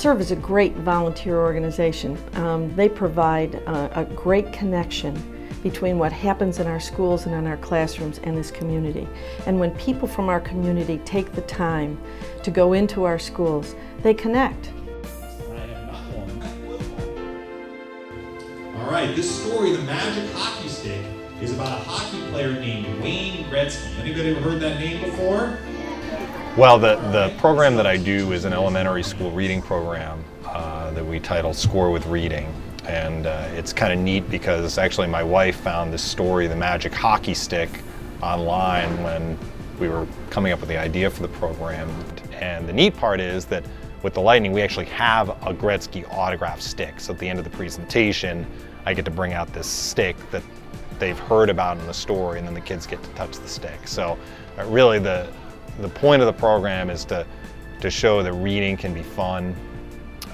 SERVE is a great volunteer organization. They provide a great connection between what happens in our schools and in our classrooms and this community. And when people from our community take the time to go into our schools, they connect. All right, this story, The Magic Hockey Stick, is about a hockey player named Wayne Gretzky. Anybody ever heard that name before? Well, the program that I do is an elementary school reading program that we titled Score with Reading. And it's kind of neat because actually my wife found this story, The Magic Hockey Stick, online when we were coming up with the idea for the program. And the neat part is that with the Lightning, we actually have a Gretzky autograph stick. So at the end of the presentation, I get to bring out this stick that they've heard about in the story, and then the kids get to touch the stick. So really the point of the program is to show that reading can be fun.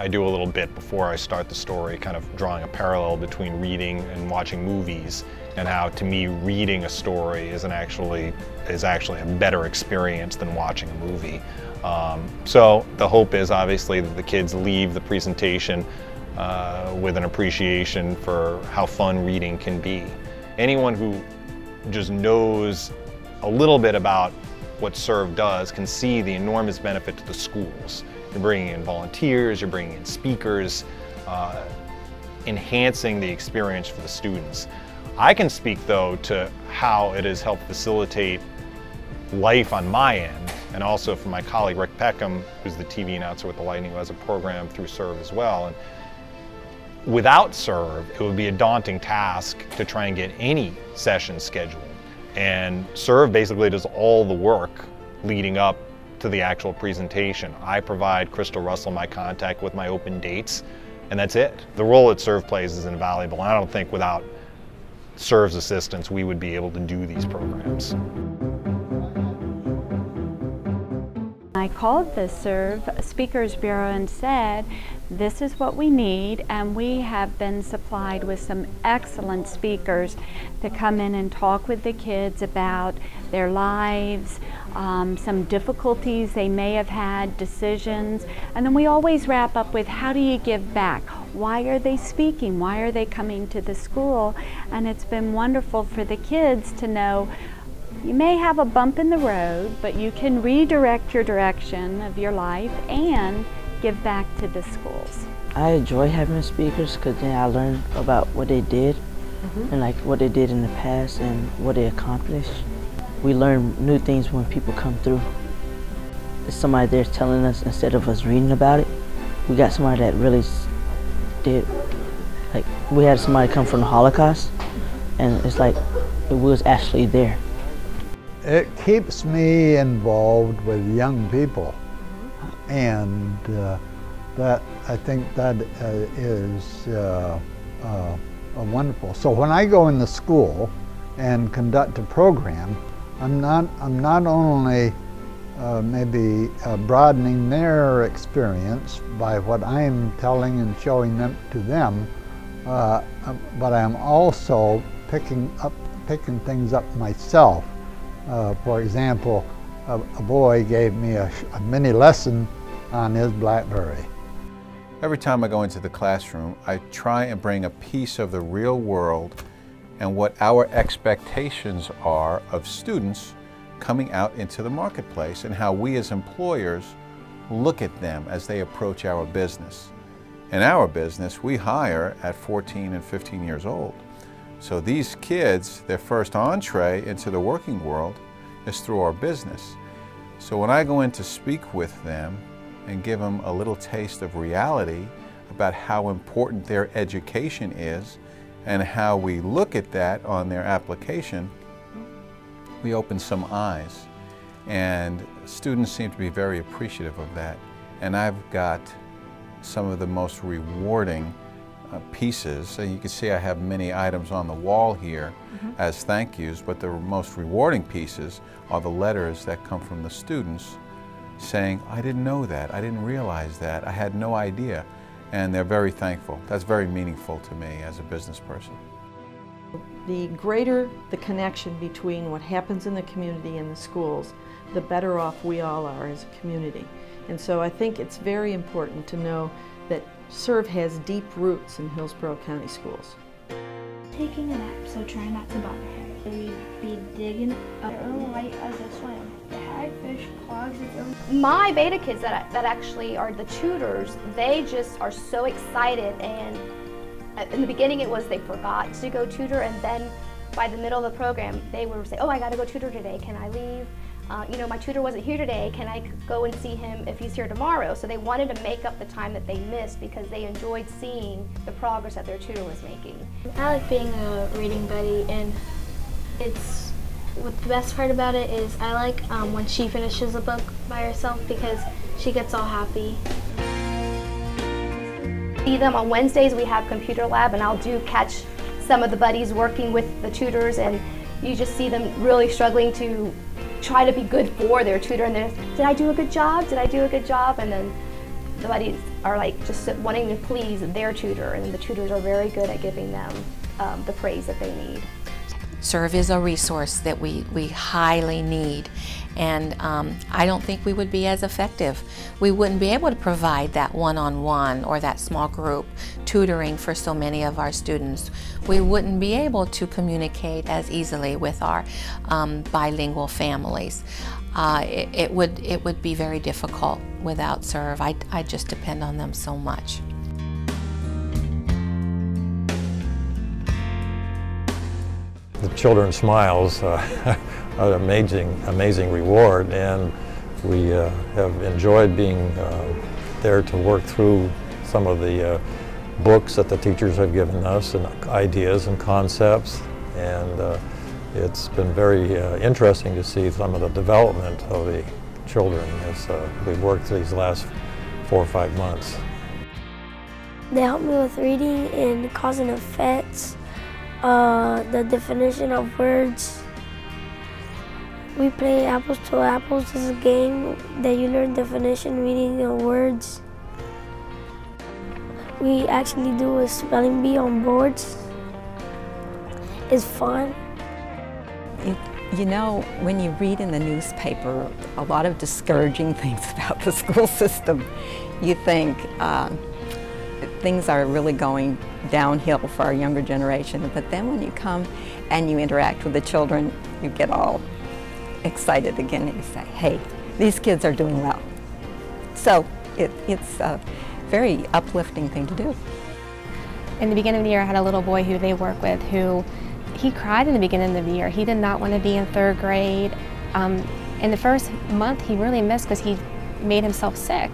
I do a little bit before I start the story, kind of drawing a parallel between reading and watching movies, and how to me reading a story is actually a better experience than watching a movie. So the hope is obviously that the kids leave the presentation with an appreciation for how fun reading can be. Anyone who just knows a little bit about what SERVE does can see the enormous benefit to the schools. You're bringing in volunteers, you're bringing in speakers, enhancing the experience for the students. I can speak though to how it has helped facilitate life on my end, and also for my colleague Rick Peckham, who's the TV announcer with the Lightning, who has a program through SERVE as well. And without SERVE, it would be a daunting task to try and get any session scheduled. And SERVE basically does all the work leading up to the actual presentation. I provide Crystal Russell my contact with my open dates, and that's it. The role that SERVE plays is invaluable, and I don't think without SERVE's assistance we would be able to do these programs. I called the SERVE Speakers Bureau and said, this is what we need, and we have been supplied with some excellent speakers to come in and talk with the kids about their lives, some difficulties they may have had, decisions, and then we always wrap up with, how do you give back? Why are they speaking? Why are they coming to the school? And it's been wonderful for the kids to know you may have a bump in the road, but you can redirect your direction of your life and give back to the schools. I enjoy having speakers because then I learn about what they did and like what they did in the past and what they accomplished. We learn new things when people come through. There's somebody there telling us instead of us reading about it. We got somebody that really did. Like we had somebody come from the Holocaust, and it's like it was actually there. It keeps me involved with young people, and that I think that is wonderful. So when I go in the school and conduct a program, I'm not only maybe broadening their experience by what I'm telling and showing them to them, but I'm also picking things up myself. For example, a boy gave me a mini lesson on his BlackBerry. Every time I go into the classroom, I try and bring a piece of the real world and what our expectations are of students coming out into the marketplace, and how we as employers look at them as they approach our business. In our business, we hire at 14 and 15 years old. So these kids, their first entree into the working world is through our business. So when I go in to speak with them and give them a little taste of reality about how important their education is and how we look at that on their application, we open some eyes. And students seem to be very appreciative of that. And I've got some of the most rewarding pieces. And you can see I have many items on the wall here as thank yous, but the most rewarding pieces are the letters that come from the students saying, I didn't know that, I didn't realize that, I had no idea. And they're very thankful. That's very meaningful to me as a business person. The greater the connection between what happens in the community and the schools, the better off we all are as a community. And so I think it's very important to know that SERVE has deep roots in Hillsborough County Schools. Taking a nap, so try not to bother him. We'd be digging up early light as a swim. The hagfish clogs its own. My beta kids that actually are the tutors, they just are so excited, and in the beginning it was they forgot to go tutor, and then by the middle of the program they would say, oh, I gotta go tutor today, can I leave? You know, my tutor wasn't here today, can I go and see him if he's here tomorrow? So they wanted to make up the time that they missed because they enjoyed seeing the progress that their tutor was making. I like being a reading buddy, and the best part about it is I like when she finishes a book by herself because she gets all happy. See them on Wednesdays, we have computer lab, and I'll catch some of the buddies working with the tutors, and you just see them really struggling to try to be good for their tutor, and they're, did I do a good job? Did I do a good job? And then the buddies are like just wanting to please their tutor, and the tutors are very good at giving them the praise that they need. SERVE is a resource that we highly need, and I don't think we would be as effective. We wouldn't be able to provide that one-on-one or that small group tutoring for so many of our students. We wouldn't be able to communicate as easily with our bilingual families. It would be very difficult without SERVE. I just depend on them so much. The children's smiles are an amazing reward, and we have enjoyed being there to work through some of the books that the teachers have given us and ideas and concepts, and it's been very interesting to see some of the development of the children as we've worked through these last 4 or 5 months. They help me with reading and cause and effects. The definition of words. We play Apples to Apples. This is a game that you learn definition, meaning of words. We actually do a spelling bee on boards. It's fun. You know, when you read in the newspaper a lot of discouraging things about the school system, you think things are really going downhill for our younger generation. But then when you come and you interact with the children, you get all excited again and you say, hey, these kids are doing well. So it's a very uplifting thing to do. In the beginning of the year, I had a little boy who they work with who, he cried in the beginning of the year. He did not want to be in 3rd grade. In the first month, he really missed because he made himself sick.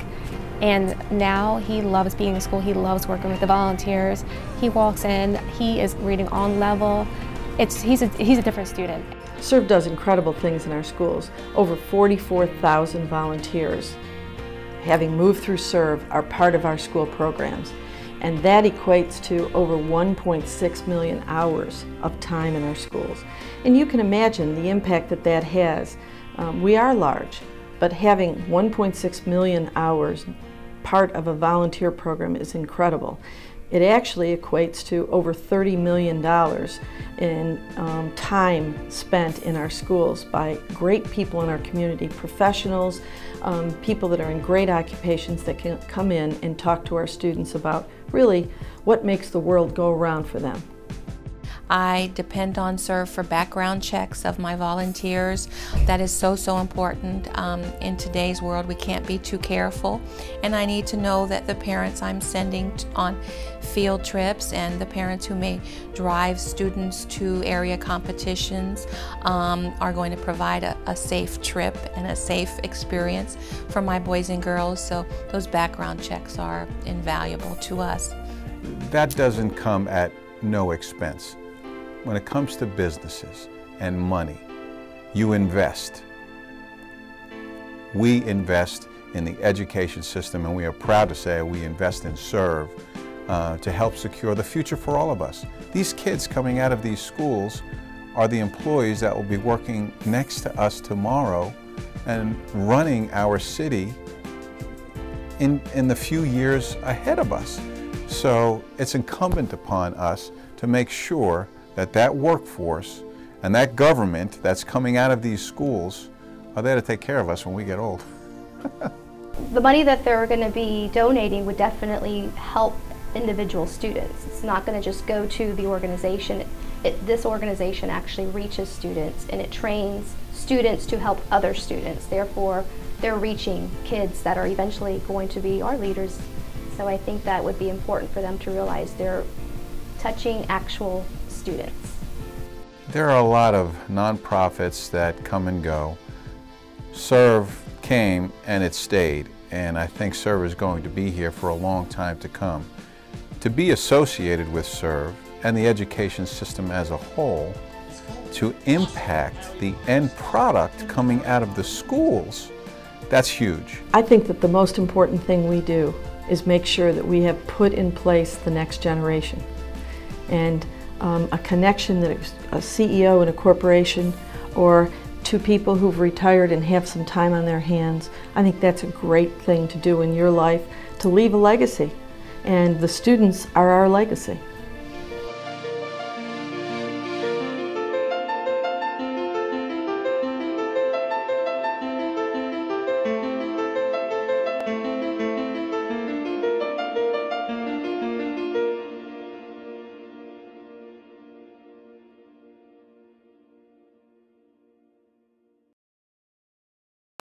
And now he loves being in school. He loves working with the volunteers. He walks in, he is reading on level. He's a different student. SERVE does incredible things in our schools. Over 44,000 volunteers, having moved through SERVE, are part of our school programs. And that equates to over 1.6 million hours of time in our schools. And you can imagine the impact that that has. We are large, but having 1.6 million hours part of a volunteer program is incredible. It actually equates to over $30 million in time spent in our schools by great people in our community, professionals, people that are in great occupations that can come in and talk to our students about really what makes the world go around for them. I depend on SERVE for background checks of my volunteers. That is so important. In today's world, we can't be too careful. And I need to know that the parents I'm sending on field trips and the parents who may drive students to area competitions are going to provide a safe trip and a safe experience for my boys and girls. So those background checks are invaluable to us. That doesn't come at no expense. When it comes to businesses and money, you invest. We invest in the education system, and we are proud to say we invest in SERVE to help secure the future for all of us. These kids coming out of these schools are the employees that will be working next to us tomorrow and running our city in the few years ahead of us. So it's incumbent upon us to make sure that that workforce and that government that's coming out of these schools are there to take care of us when we get old. The money that they're going to be donating would definitely help individual students. It's not going to just go to the organization. This organization actually reaches students, and it trains students to help other students. Therefore, they're reaching kids that are eventually going to be our leaders. So I think that would be important for them to realize they're touching actual students. There are a lot of nonprofits that come and go. SERV came and it stayed, and I think SERV is going to be here for a long time to come. To be associated with SERV and the education system as a whole, to impact the end product coming out of the schools, that's huge. I think that the most important thing we do is make sure that we have put in place the next generation. And a connection that a CEO in a corporation or to people who've retired and have some time on their hands, I think that's a great thing to do in your life, to leave a legacy. And the students are our legacy.